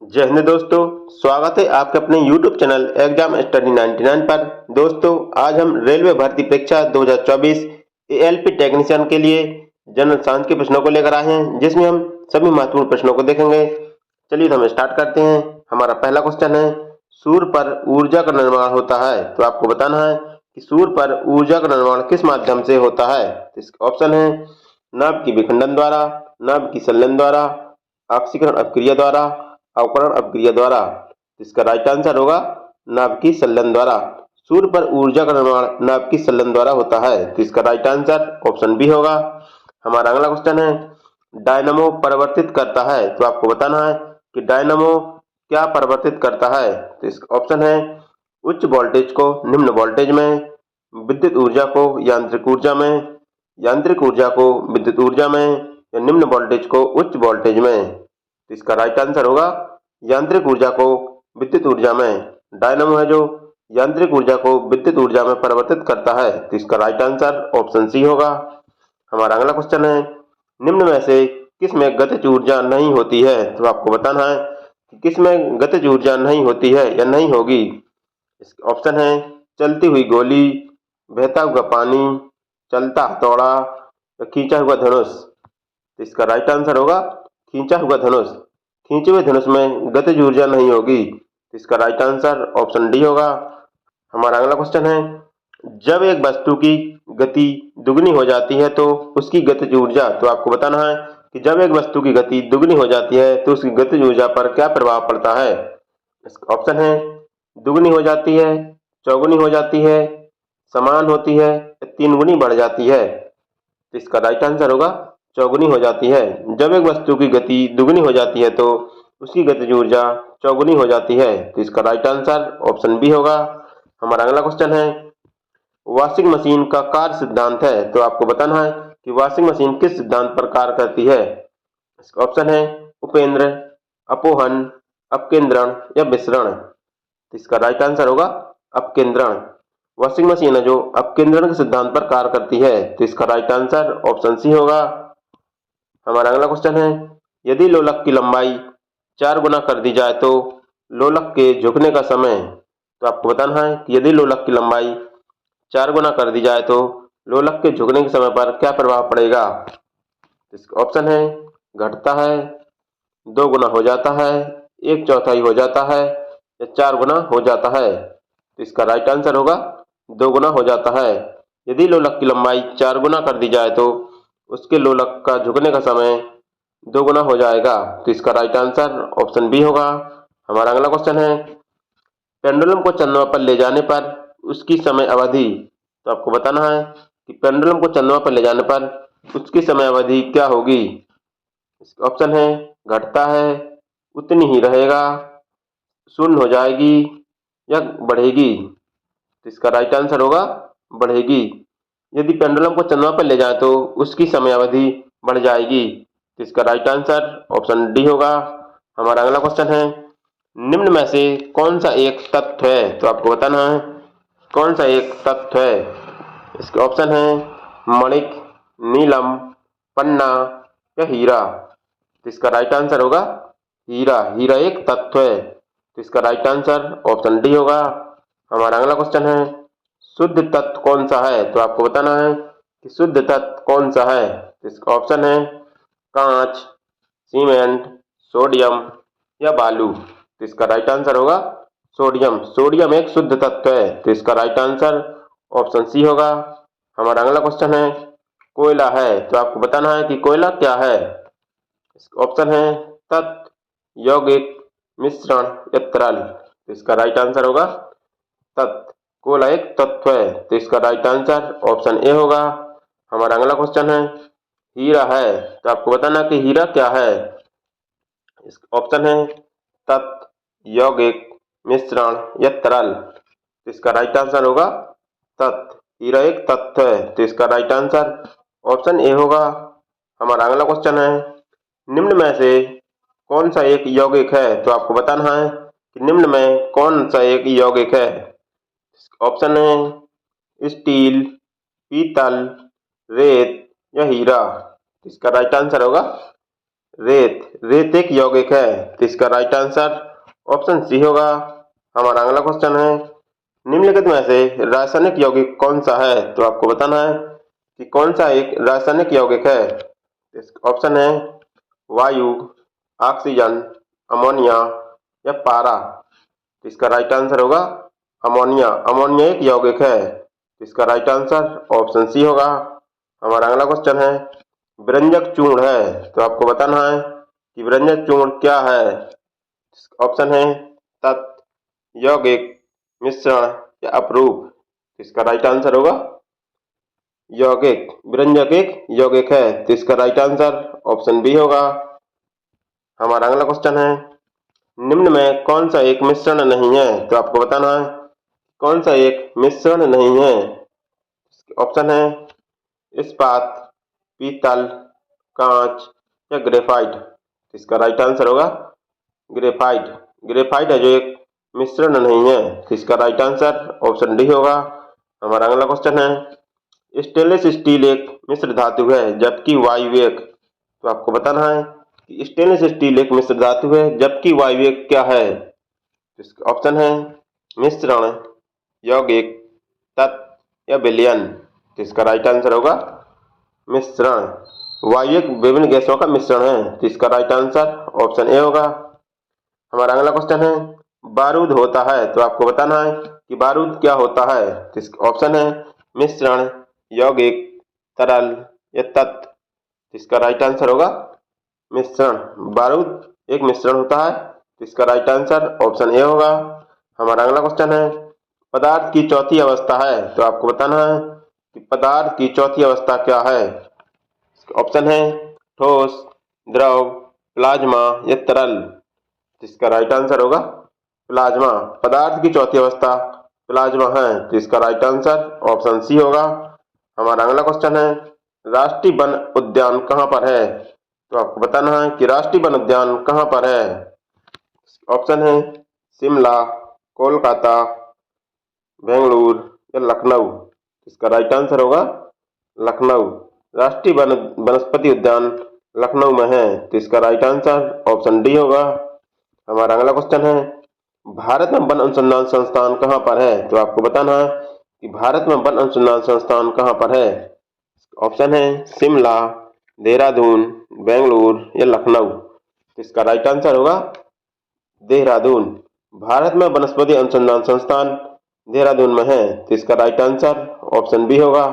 जय हिंद दोस्तों। स्वागत है आपके अपने YouTube चैनल एग्जाम स्टडी 99 पर। दोस्तों, आज हम रेलवे भर्ती परीक्षा 2024 एएलपी टेक्नीशियन के लिए जनरल साइंस के प्रश्नों को लेकर आए हैं, जिसमें हम सभी महत्वपूर्ण प्रश्नों को देखेंगे। चलिए तो हम स्टार्ट करते हैं। हमारा पहला क्वेश्चन है, सूर्य पर ऊर्जा का निर्माण होता है। तो आपको बताना है कि सूर्य पर ऊर्जा का निर्माण किस माध्यम से होता है। इसका ऑप्शन है नाभ की विखंडन द्वारा, नाभ की संलयन द्वारा, ऑक्सीकरण अपक्रिया द्वारा, अवकरण अपक्रिया द्वारा। इसका राइट आंसर होगा नाभ की संलयन द्वारा। सूर्य पर ऊर्जा का निर्माण नाभ की संलयन द्वारा होता है। तो इसका राइट आंसर ऑप्शन बी होगा। हमारा अगला क्वेश्चन है, डायनामो परिवर्तित करता है। तो आपको बताना है कि डायनामो क्या परिवर्तित करता है। तो इसका ऑप्शन है उच्च वोल्टेज को निम्न वोल्टेज में, विद्युत ऊर्जा को यांत्रिक ऊर्जा में, यांत्रिक ऊर्जा को विद्युत ऊर्जा में, या निम्न वोल्टेज को उच्च वोल्टेज में। तो इसका राइट आंसर होगा यांत्रिक ऊर्जा को विद्युत ऊर्जा में। डायनामो है जो यांत्रिक ऊर्जा को विद्युत ऊर्जा में परिवर्तित करता है। तो इसका राइट आंसर ऑप्शन सी होगा। हमारा अगला क्वेश्चन है, निम्न में से किस में गतिज ऊर्जा नहीं होती है। तो आपको बताना है कि किस में गतिज ऊर्जा नहीं होती है या नहीं होगी। इसका ऑप्शन है चलती हुई गोली, बहता हुआ पानी, चलता हथौड़ा, या खींचा हुआ धनुष। तो इसका राइट आंसर होगा खींचा हुआ धनुष। खींचे हुए धनुष में गतिज ऊर्जा नहीं होगी। तो इसका राइट आंसर ऑप्शन डी होगा। हमारा अगला क्वेश्चन है, जब एक वस्तु की गति दुगनी हो जाती है तो उसकी गतिज ऊर्जा। तो आपको बताना है कि जब एक वस्तु की गति दुगनी हो जाती है तो उसकी गतिज ऊर्जा पर क्या प्रभाव पड़ता है। इसका ऑप्शन है दुगनी हो जाती है, चौगुनी हो जाती है, समान होती है, या तीन गुनी बढ़ जाती है। तो इसका राइट आंसर होगा चौगुनी हो जाती है। जब एक वस्तु की गति दुगनी हो जाती है तो उसकी गतिज ऊर्जा चौगुनी हो जाती है। तो इसका राइट आंसर ऑप्शन बी होगा। हमारा अगला क्वेश्चन है, वॉशिंग मशीन का कार्य सिद्धांत है। तो आपको बताना है कि वॉशिंग मशीन किस सिद्धांत पर कार्य करती है। इसका ऑप्शन है उपेंद्र, अपोहन, अपकेंद्रण, या विसरण। तो इसका राइट आंसर होगा अपकेंद्रण। वॉशिंग मशीन है जो अपकेंद्रण के सिद्धांत पर कार्य करती है। तो इसका राइट आंसर ऑप्शन सी होगा। हमारा अगला क्वेश्चन है, यदि लोलक की लंबाई 4 गुना कर दी जाए तो लोलक के झुकने का समय। तो आपको बताना है कि यदि लोलक की लंबाई 4 गुना कर दी जाए तो लोलक के झुकने के समय पर क्या प्रभाव पड़ेगा। इसका ऑप्शन है घटता है, 2 गुना हो जाता है, 1/4 हो जाता है, या 4 गुना हो जाता है। तो इसका राइट आंसर होगा 2 गुना हो जाता है। यदि लोलक की लंबाई 4 गुना कर दी जाए तो उसके लोलक का झुकने का समय 2 गुना हो जाएगा। तो इसका राइट आंसर ऑप्शन बी होगा। हमारा अगला क्वेश्चन है, पेंडुलम को चंद्रमा पर ले जाने पर उसकी समय अवधि। तो आपको बताना है कि पेंडुलम को चंद्रमा पर ले जाने पर उसकी समय अवधि क्या होगी। इसका ऑप्शन है घटता है, उतनी ही रहेगा, शून्य हो जाएगी, या बढ़ेगी। तो इसका राइट आंसर होगा बढ़ेगी। यदि पेंडुलम को चंद्रमा पर ले जाए तो उसकी समय अवधि बढ़ जाएगी। तो इसका राइट आंसर ऑप्शन डी होगा। हमारा अगला क्वेश्चन है, निम्न में से कौन सा एक तत्व है। तो आपको बताना है कौन सा एक तत्व है। इसके ऑप्शन है मणिक, नीलम, पन्ना, या हीरा। तो इसका राइट आंसर होगा हीरा। हीरा एक तत्व है। तो इसका राइट आंसर ऑप्शन डी होगा। हमारा अगला क्वेश्चन है, शुद्ध तत्व कौन सा है। तो आपको बताना है कि शुद्ध तत्व कौन सा है। तो इसका ऑप्शन है कांच, सीमेंट, सोडियम, या बालू। तो इसका राइट आंसर होगा सोडियम। सोडियम एक शुद्ध तत्व है। तो इसका राइट आंसर ऑप्शन सी होगा। हमारा अगला क्वेश्चन है, कोयला है। तो आपको बताना है कि कोयला क्या है। इसका ऑप्शन है तत्व, यौगिक, मिश्रण, या तरल। तो इसका राइट आंसर होगा तत्व। कोयला एक तत्व है। तो इसका राइट आंसर ऑप्शन ए होगा। हमारा अगला क्वेश्चन है, हीरा है। तो आपको बताना कि हीरा क्या है। इसका ऑप्शन है तत्व, यौगिक, मिश्रण, या तरल। तो इसका राइट आंसर होगा तत्व। हीरा एक तत्व है। तो इसका राइट आंसर ऑप्शन ए होगा। हमारा अगला क्वेश्चन है, निम्न में से कौन सा एक यौगिक है। तो आपको बताना है कि निम्न में कौन सा एक यौगिक है। ऑप्शन है स्टील, पीतल, रेत, या हीरा। इसका राइट आंसर होगा रेत एक यौगिक है, तो इसका राइट आंसर ऑप्शन सी होगा। हमारा अगला क्वेश्चन है, निम्नलिखित में से रासायनिक यौगिक कौन सा है? तो आपको बताना है कि कौन सा एक रासायनिक यौगिक है। ऑप्शन है वायु, ऑक्सीजन, अमोनिया या पारा। इसका राइट आंसर होगा अमोनिया। अमोनिया एक यौगिक है, इसका राइट आंसर ऑप्शन सी होगा। हमारा अगला क्वेश्चन है, व्यंजक चूर्ण है, तो आपको बताना है कि व्यंजक चूर्ण क्या है। ऑप्शन है तत्व, यौगिक, मिश्रण या अपरूप। इसका राइट आंसर होगा यौगिक। व्यंजक एक यौगिक है, तो इसका राइट आंसर ऑप्शन बी होगा। हमारा अगला क्वेश्चन है, निम्न में कौन सा एक मिश्रण नहीं है? तो आपको बताना है कौन सा एक मिश्रण नहीं है। ऑप्शन है इस्पात, पीतल, कांच या ग्रेफाइट। इसका राइट आंसर होगा ग्रेफाइट। ग्रेफाइट है जो एक मिश्रण नहीं है, इसका राइट आंसर ऑप्शन डी होगा। हमारा अगला क्वेश्चन है, स्टेनलेस स्टील एक मिश्र धातु है जबकि वायु एक। तो आपको बताना है कि स्टेनलेस स्टील एक मिश्र धातु है जबकि वायु एक क्या है। ऑप्शन है मिश्रण, यौगिक, तत्व या विलयन। इसका राइट आंसर होगा मिश्रण। वायु एक विभिन्न गैसों का मिश्रण है, तो इसका राइट आंसर ऑप्शन ए होगा। हमारा अगला क्वेश्चन है, बारूद होता है, तो आपको बताना है कि बारूद क्या होता है। तो ऑप्शन है मिश्रण, यौगिक, तरल या तत्व। इसका राइट आंसर होगा मिश्रण। बारूद एक मिश्रण होता है, तो इसका राइट आंसर ऑप्शन ए होगा। हमारा अगला क्वेश्चन है, पदार्थ की चौथी अवस्था है, तो आपको बताना है कि पदार्थ की चौथी अवस्था क्या है। ऑप्शन है ठोस, द्रव, प्लाज्मा या तरल। इसका राइट आंसर होगा प्लाज्मा। पदार्थ की चौथी अवस्था प्लाज्मा है, तो इसका राइट आंसर ऑप्शन सी होगा। हमारा अगला क्वेश्चन है, राष्ट्रीय वन उद्यान कहाँ पर है? तो आपको बताना है कि राष्ट्रीय वन उद्यान कहाँ पर है। ऑप्शन है शिमला, कोलकाता, बेंगलुरु या लखनऊ। इसका राइट आंसर होगा लखनऊ। राष्ट्रीय वनस्पति उद्यान लखनऊ में है, तो इसका राइट आंसर ऑप्शन डी होगा। हमारा अगला क्वेश्चन है, भारत में वन अनुसंधान संस्थान कहाँ पर है? तो आपको बताना है कि भारत में वन अनुसंधान संस्थान कहाँ पर है। ऑप्शन है शिमला, देहरादून, बेंगलुरु या लखनऊ। इसका राइट आंसर होगा देहरादून। भारत में वनस्पति अनुसंधान संस्थान देहरादून में है, तो इसका राइट आंसर ऑप्शन बी होगा।